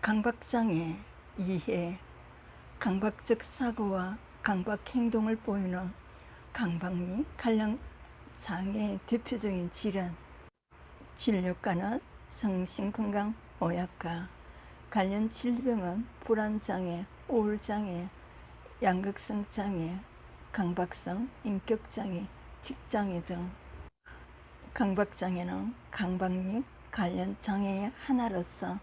강박장애 이해. 강박적 사고와 강박 행동을 보이는 강박 및 관련 장애의 대표적인 질환. 진료과는 정신건강의학과. 관련 질병은 불안장애, 우울장애, 양극성 장애, 강박성 인격장애, 틱장애 등. 강박장애는 강박 및 관련 장애의 하나로서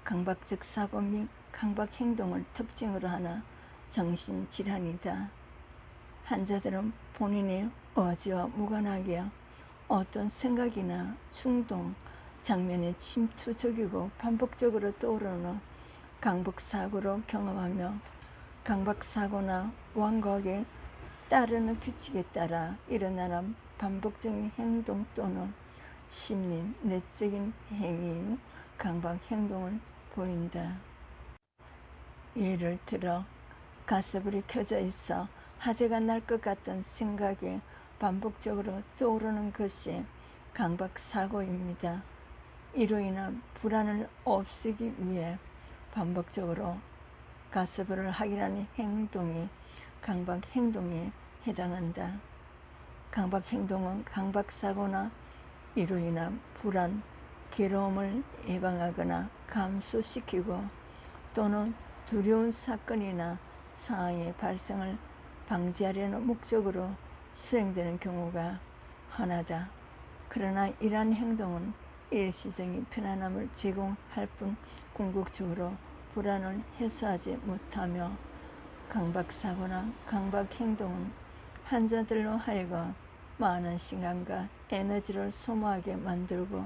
강박적 사고 및 강박 행동을 특징으로 하는 정신질환이다. 환자들은 본인의 의지와 무관하게 어떤 생각이나 충동, 장면에 침투적이고 반복적으로 떠오르는 강박사고로 경험하며 강박사고나 완곡에 따르는 규칙에 따라 일어나는 반복적인 행동 또는 심리, 내적인 행위인 강박 행동을 보인다. 예를 들어 가스불이 켜져 있어 화재가 날 것 같은 생각이 반복적으로 떠오르는 것이 강박사고입니다. 이로 인한 불안을 없애기 위해 반복적으로 가스불을 확인하는 행동이 강박행동에 해당한다. 강박행동은 강박사고나 이로 인한 불안, 괴로움을 예방하거나 감소시키고 또는 두려운 사건이나 상황의 발생을 방지하려는 목적으로 수행되는 경우가 흔하다. 그러나 이러한 행동은 일시적인 편안함을 제공할 뿐 궁극적으로 불안을 해소하지 못하며 강박사고나 강박행동은 환자들로 하여금 많은 시간과 에너지를 소모하게 만들고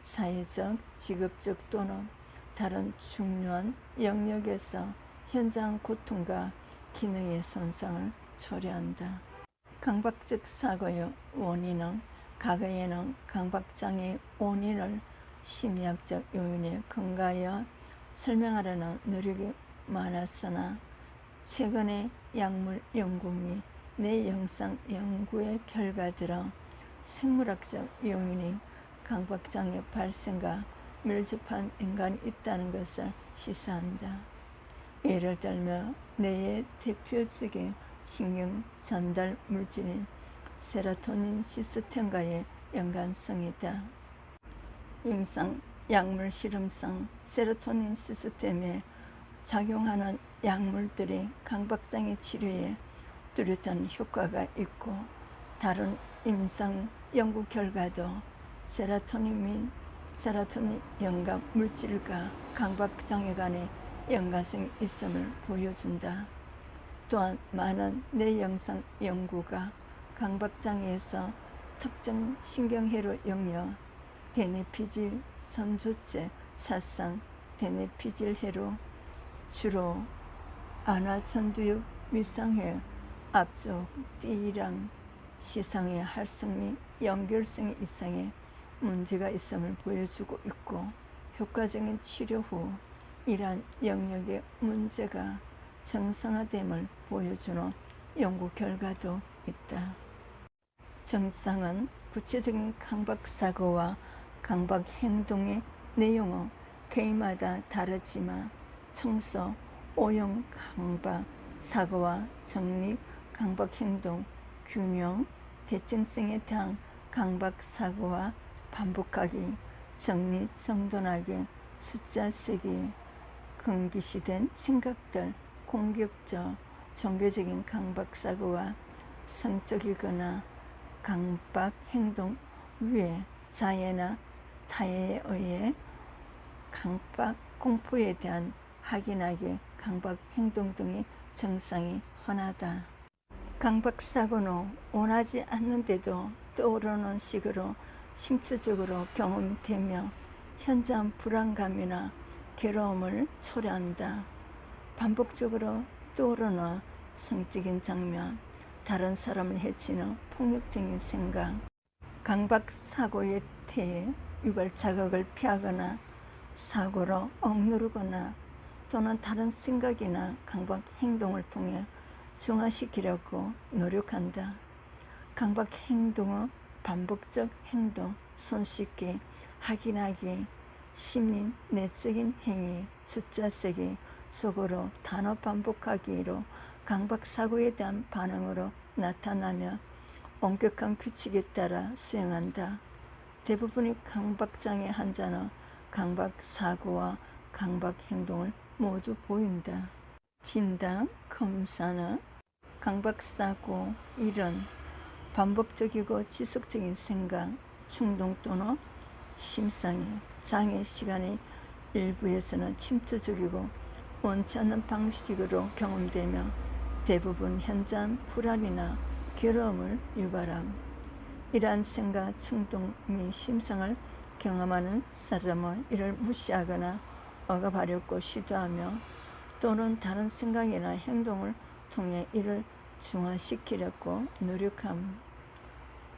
사회적, 직업적 또는 다른 중요한 영역에서 현장 고통과 기능의 손상을 초래한다. 강박적 사고의 원인은 과거에는 강박장애의 원인을 심리학적 요인에 근거하여 설명하려는 노력이 많았으나 최근의 약물 연구 및 뇌영상 연구의 결과들은 생물학적 요인이 강박장애 발생과 밀접한 연관이 있다는 것을 시사한다. 예를 들며 뇌의 대표적인 신경 전달 물질인 세로토닌 시스템과의 연관성이다. 임상 약물 실험상 세로토닌 시스템에 작용하는 약물들이 강박장애 치료에 뚜렷한 효과가 있고 다른 임상 연구 결과도 세로토닌 및 세로토닌 연관 물질과 강박장애 간의 연관성이 있음을 보여준다. 또한 많은 뇌영상 연구가 강박장애에서 특정 신경회로 영역, 대뇌피질 선조체, 사상, 대뇌피질회로 주로 안화전두엽 밑상회, 앞쪽, 띠랑, 시상의 활성 및 연결성의 이상의 문제가 있음을 보여주고 있고 효과적인 치료 후 이러한 영역의 문제가 정상화됨을 보여주는 연구 결과도 있다. 증상은 구체적인 강박사고와 강박행동의 내용은 개인마다 다르지만 청소, 오용 강박, 사고와 정리, 강박행동, 균형, 대칭성에 대한 강박사고와 반복하기, 정리, 정돈하기, 숫자 세기, 금기시된 생각들, 공격적, 종교적인 강박사고와 성적이거나 강박행동 외 자해나 타해에 의해 강박 공포에 대한 확인하기, 강박행동 등의 증상이 흔하다. 강박사고는 원하지 않는데도 떠오르는 식으로 심투적으로 경험되며 현저한 불안감이나 괴로움을 초래한다. 반복적으로 떠오르는 성적인 장면, 다른 사람을 해치는 폭력적인 생각, 강박사고의 태에 유발 자극을 피하거나 사고로 억누르거나 또는 다른 생각이나 강박 행동을 통해 중화시키려고 노력한다. 강박 행동은 반복적 행동, 손 씻기, 확인하기, 심리, 내적인 행위, 숫자 세기 속으로 단어 반복하기로 강박사고에 대한 반응으로 나타나며 엄격한 규칙에 따라 수행한다. 대부분의 강박장애 환자는 강박사고와 강박행동을 모두 보인다. 진단, 검사는 강박사고 1은 반복적이고 지속적인 생각, 충동 또는 심상이 장애 시간의 일부에서는 침투적이고 원치 않는 방식으로 경험되며 대부분 현저한 불안이나 괴로움을 유발함. 이러한 생각, 충동 및 심상을 경험하는 사람은 이를 무시하거나 억압하려고 시도하며 또는 다른 생각이나 행동을 통해 이를 중화시키려고 노력함.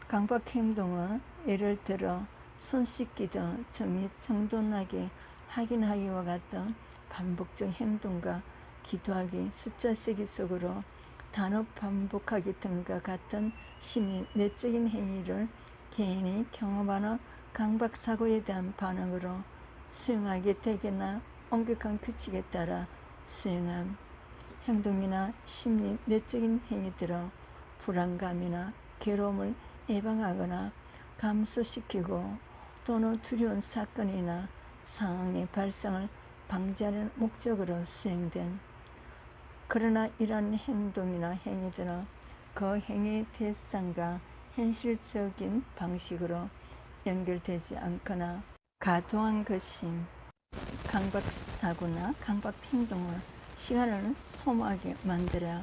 강박 행동은 예를 들어 손 씻기 등 정리정돈하게 확인하기와 같은 반복적 행동과 기도하기, 숫자 세기 속으로 단어 반복하기 등과 같은 심리, 내적인 행위를 개인이 경험하는 강박사고에 대한 반응으로 수행하게 되거나 엄격한 규칙에 따라 수행함. 행동이나 심리, 내적인 행위들은 불안감이나 괴로움을 예방하거나 감소시키고 또는 두려운 사건이나 상황의 발생을 방지하는 목적으로 수행된. 그러나 이러한 행동이나 행위들은 그 행위의 대상과 현실적인 방식으로 연결되지 않거나 과도한 것임. 강박사고나 강박행동을 시간을 소모하게 만들어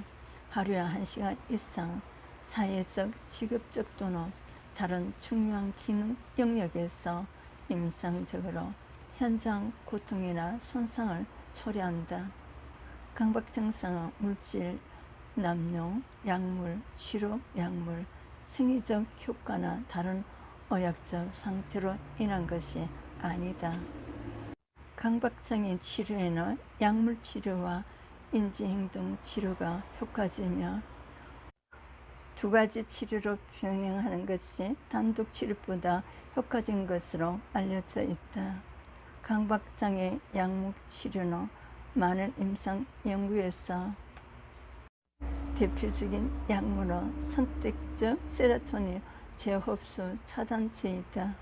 하루에 1시간 이상 사회적, 직업적 또는 다른 중요한 기능 영역에서 임상적으로 현장 고통이나 손상을 초래한다. 강박 증상은 물질, 남용, 약물, 치료 약물, 생리적 효과나 다른 의학적 상태로 인한 것이 아니다. 강박장애 치료에는 약물 치료와 인지행동 치료가 효과지며 두 가지 치료로 병행하는 것이 단독 치료보다 효과적인 것으로 알려져 있다. 강박장애 약물 치료는 많은 임상 연구에서 대표적인 약물은 선택적 세로토닌 재흡수 차단제이다.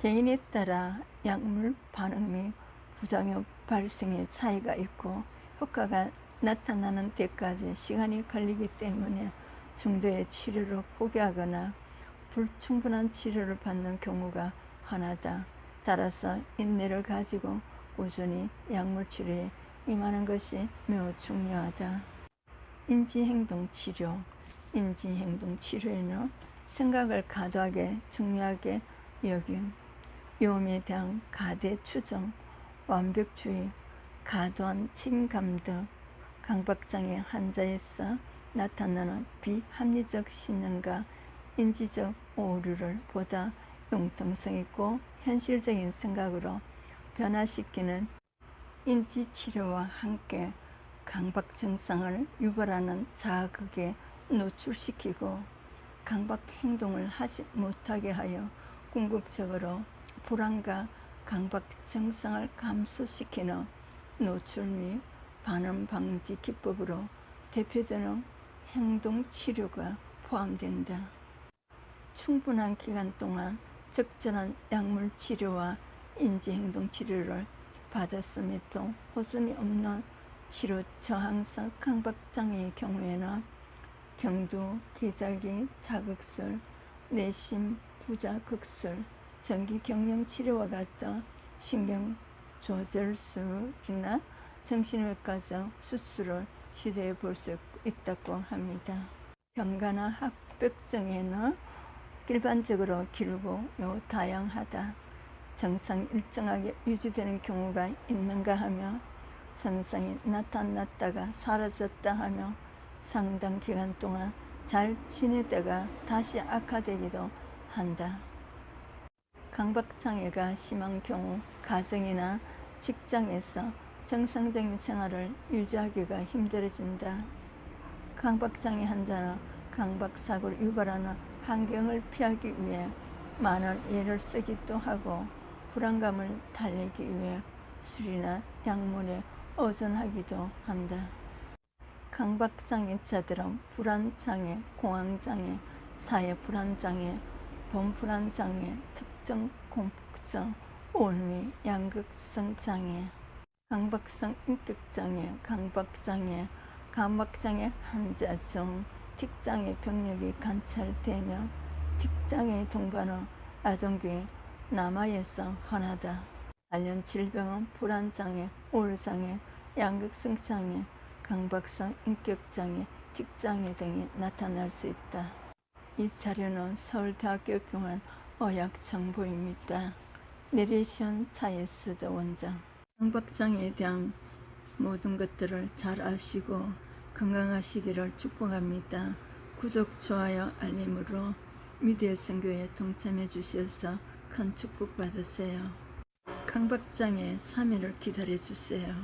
개인에 따라 약물 반응 및 부작용 발생의 차이가 있고 효과가 나타나는 데까지 시간이 걸리기 때문에 중도의 치료를 포기하거나 불충분한 치료를 받는 경우가 흔하다. 따라서 인내를 가지고 꾸준히 약물 치료에 임하는 것이 매우 중요하다. 인지행동 치료. 인지행동 치료에는 생각을 과도하게 중요하게 여김, 위험에 대한 가대 추정, 완벽주의, 과도한 책임감 등 강박장애 환자에서 나타나는 비합리적 신념과 인지적 오류를 보다 융통성 있고 현실적인 생각으로 변화시키는 인지치료와 함께 강박 증상을 유발하는 자극에 노출시키고 강박 행동을 하지 못하게 하여 궁극적으로 불안과 강박 증상을 감소시키는 노출 및 반응 방지 기법으로 대표되는 행동 치료가 포함된다. 충분한 기간 동안 적절한 약물 치료와 인지행동 치료를 받았음에도 호전이 없는 치료 저항성 강박장애의 경우에는 경두, 기저귀, 자극술, 내심 부자극술, 전기경련치료와 같은 신경조절술이나 정신외과적 수술을 시도해 볼 수 있다고 합니다. 경과나 합병증에는 일반적으로 길고 매우 다양하다. 증상이 일정하게 유지되는 경우가 있는가 하며 증상이 나타났다가 사라졌다 하며 상당 기간 동안 잘 지내다가 다시 악화되기도 한다. 강박장애가 심한 경우 가정이나 직장에서 정상적인 생활을 유지하기가 힘들어진다. 강박장애 환자는 강박사고를 유발하는 환경을 피하기 위해 많은 애를 쓰기도 하고 불안감을 달래기 위해 술이나 약물에 의존하기도 한다. 강박장애자들은 불안장애, 공황장애, 사회불안장애, 범불안장애, 특정공포증, 우울미, 양극성 장애, 강박성 인격장애, 강박장애 환자 중 틱장애 병력이 관찰되며 틱장애 동반은 아동기 남아에서 흔하다. 관련 질병은 불안장애, 우울장애, 양극성 장애, 강박성 인격장애, 틱장애 등이 나타날 수 있다. 이 자료는 서울대학교 병원 의학정보입니다. 내레이션 차이스드 원장. 강박장애에 대한 모든 것들을 잘 아시고 건강하시기를 축복합니다. 구독, 좋아요, 알림으로 미디어 선교에 동참해 주셔서 큰 축복 받으세요. 강박장애 3일을 기다려 주세요.